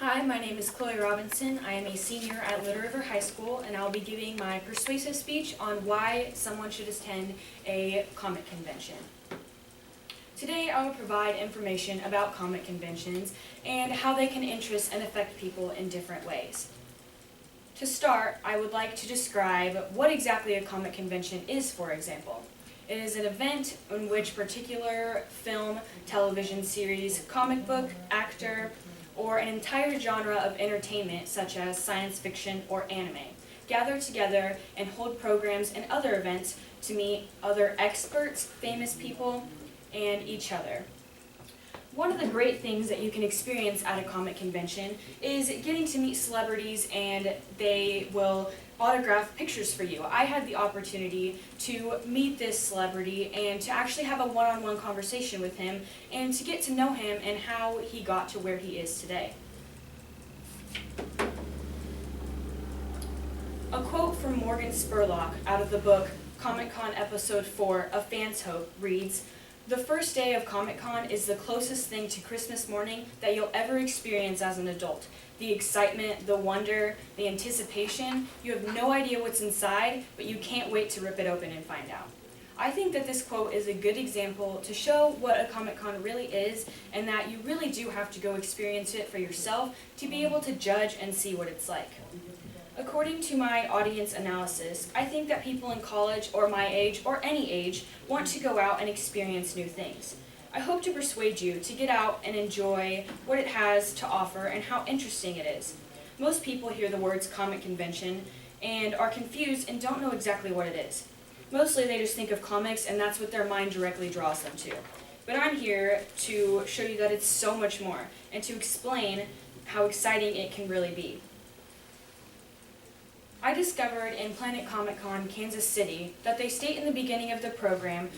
Hi, my name is Chloe Robinson. I am a senior at Little River High School, and I'll be giving my persuasive speech on why someone should attend a comic convention. Today, I will provide information about comic conventions and how they can interest and affect people in different ways. To start, I would like to describe what exactly a comic convention is, for example. It is an event in which particular film, television series, comic book, actor, or an entire genre of entertainment such as science fiction or anime gather together and hold programs and other events to meet other experts, famous people, and each other. One of the great things that you can experience at a comic convention is getting to meet celebrities, and they will autograph pictures for you. I had the opportunity to meet this celebrity and to actually have a one-on-one conversation with him and to get to know him and how he got to where he is today. A quote from Morgan Spurlock out of the book Comic-Con Episode 4, A Fan's Hope, reads, "The first day of Comic-Con is the closest thing to Christmas morning that you'll ever experience as an adult. The excitement, the wonder, the anticipation, you have no idea what's inside, but you can't wait to rip it open and find out." I think that this quote is a good example to show what a Comic-Con really is, and that you really do have to go experience it for yourself to be able to judge and see what it's like. According to my audience analysis, I think that people in college or my age or any age want to go out and experience new things. I hope to persuade you to get out and enjoy what it has to offer and how interesting it is. Most people hear the words comic convention and are confused and don't know exactly what it is. Mostly they just think of comics and that's what their mind directly draws them to. But I'm here to show you that it's so much more and to explain how exciting it can really be. I discovered in Planet Comic Con Kansas City that they state in the beginning of the program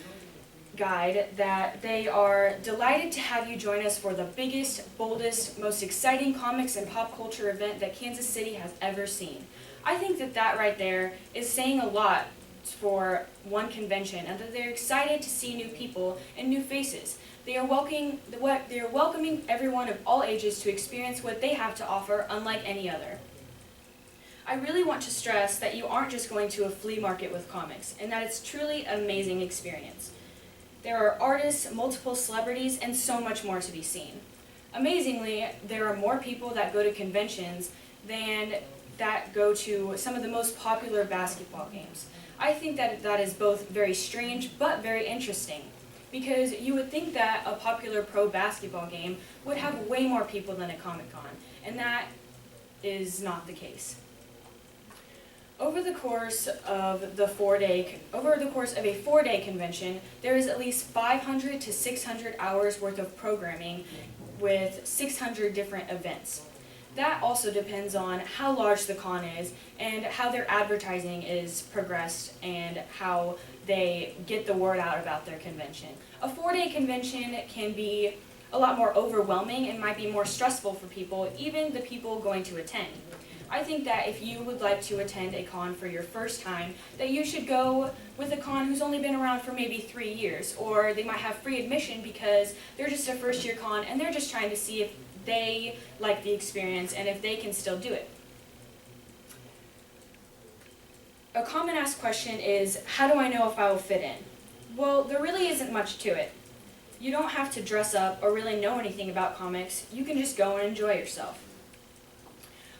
guide that they are delighted to have you join us for the biggest, boldest, most exciting comics and pop culture event that Kansas City has ever seen. I think that that right there is saying a lot for one convention, and that they're excited to see new people and new faces. They are welcoming everyone of all ages to experience what they have to offer unlike any other. I really want to stress that you aren't just going to a flea market with comics, and that it's truly an amazing experience. There are artists, multiple celebrities, and so much more to be seen. Amazingly, there are more people that go to conventions than that go to some of the most popular basketball games. I think that that is both very strange but very interesting, because you would think that a popular pro basketball game would have way more people than a Comic-Con, and that is not the case. Over the course of a 4-day convention, there is at least 500 to 600 hours worth of programming with 600 different events. That also depends on how large the con is and how their advertising is progressed and how they get the word out about their convention. A 4-day convention can be a lot more overwhelming and might be more stressful for people, even the people going to attend. I think that if you would like to attend a con for your first time, that you should go with a con who's only been around for maybe 3 years, or they might have free admission because they're just a first-year con and they're just trying to see if they like the experience and if they can still do it. A common asked question is, how do I know if I will fit in? Well, there really isn't much to it. You don't have to dress up or really know anything about comics. You can just go and enjoy yourself.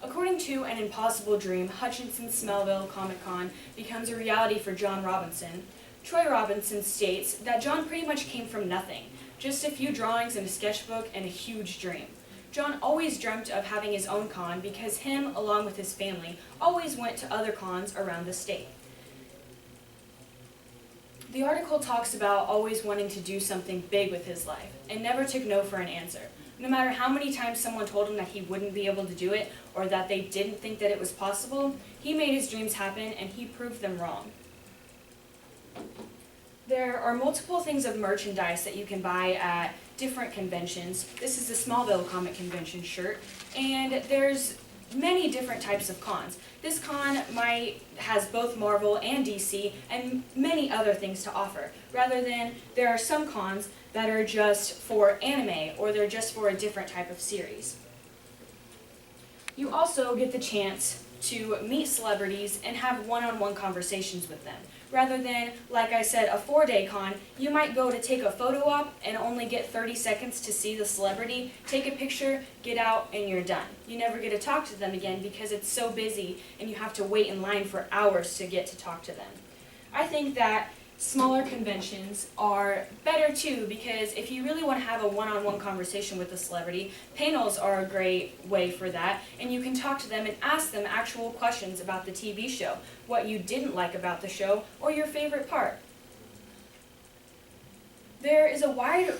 According to An Impossible Dream, Hutchinson's Smellville Comic-Con becomes a reality for John Robinson. Troy Robinson states that John pretty much came from nothing, just a few drawings and a sketchbook and a huge dream. John always dreamt of having his own con because him, along with his family, always went to other cons around the state. The article talks about always wanting to do something big with his life and never took no for an answer. No matter how many times someone told him that he wouldn't be able to do it or that they didn't think that it was possible, he made his dreams happen and he proved them wrong. There are multiple things of merchandise that you can buy at different conventions. This is the Smallville Comic Convention shirt, and there's many different types of cons. This con has both Marvel and DC and many other things to offer, rather than there are some cons that are just for anime or they're just for a different type of series. You also get the chance to meet celebrities and have one-on-one conversations with them. Rather than, like I said, a 4-day con, you might go to take a photo op and only get 30 seconds to see the celebrity, take a picture, get out, and you're done. You never get to talk to them again because it's so busy and you have to wait in line for hours to get to talk to them. I think that smaller conventions are better too, because if you really want to have a one-on-one conversation with a celebrity, panels are a great way for that, and you can talk to them and ask them actual questions about the TV show, what you didn't like about the show, or your favorite part. There is a wide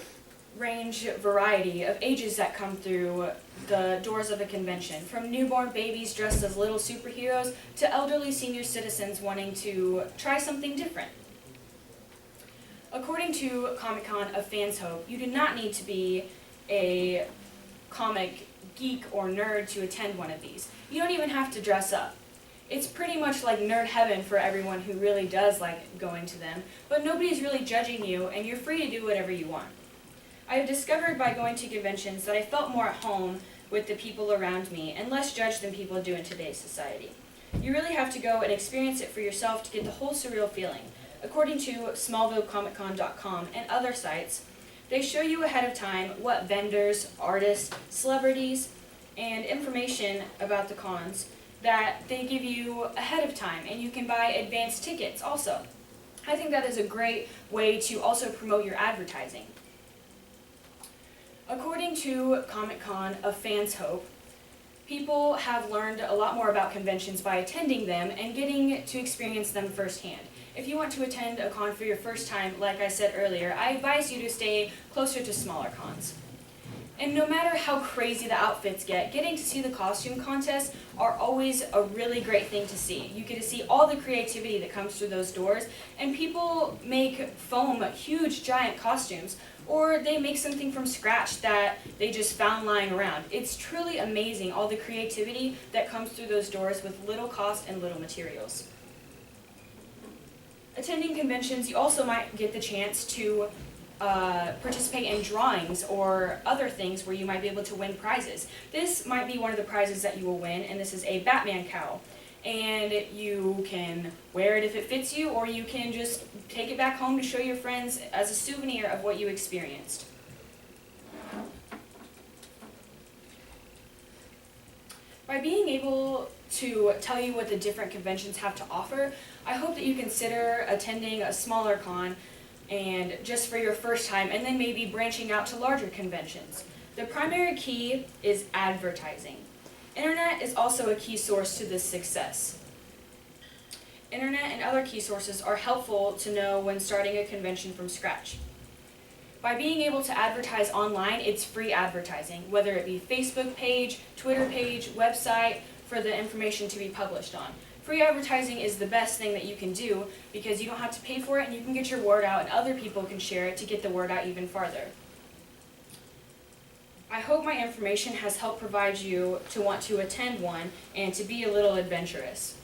range variety of ages that come through the doors of a convention, from newborn babies dressed as little superheroes to elderly senior citizens wanting to try something different. According to Comic-Con, A Fan's Hope, you do not need to be a comic geek or nerd to attend one of these. You don't even have to dress up. It's pretty much like nerd heaven for everyone who really does like going to them, but nobody's really judging you and you're free to do whatever you want. I have discovered by going to conventions that I felt more at home with the people around me and less judged than people do in today's society. You really have to go and experience it for yourself to get the whole surreal feeling. According to SmallvilleComicCon.com and other sites, they show you ahead of time what vendors, artists, celebrities, and information about the cons that they give you ahead of time, and you can buy advanced tickets also. I think that is a great way to also promote your advertising. According to Comic-Con, A Fan's Hope, people have learned a lot more about conventions by attending them and getting to experience them firsthand. If you want to attend a con for your first time, like I said earlier, I advise you to stay closer to smaller cons. And no matter how crazy the outfits get, getting to see the costume contests are always a really great thing to see. You get to see all the creativity that comes through those doors, and people make foam huge giant costumes, or they make something from scratch that they just found lying around. It's truly amazing, all the creativity that comes through those doors with little cost and little materials. Attending conventions, you also might get the chance to participate in drawings or other things where you might be able to win prizes. This might be one of the prizes that you will win, and this is a Batman cowl. And you can wear it if it fits you, or you can just take it back home to show your friends as a souvenir of what you experienced. By being able to tell you what the different conventions have to offer, I hope that you consider attending a smaller con and just for your first time, and then maybe branching out to larger conventions. The primary key is advertising. Internet is also a key source to this success. Internet and other key sources are helpful to know when starting a convention from scratch. By being able to advertise online, it's free advertising, whether it be Facebook page, Twitter page, website, for the information to be published on. Free advertising is the best thing that you can do because you don't have to pay for it and you can get your word out and other people can share it to get the word out even farther. I hope my information has helped provide you to want to attend one and to be a little adventurous.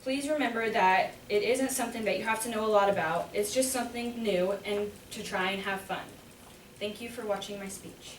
Please remember that it isn't something that you have to know a lot about. It's just something new and to try and have fun. Thank you for watching my speech.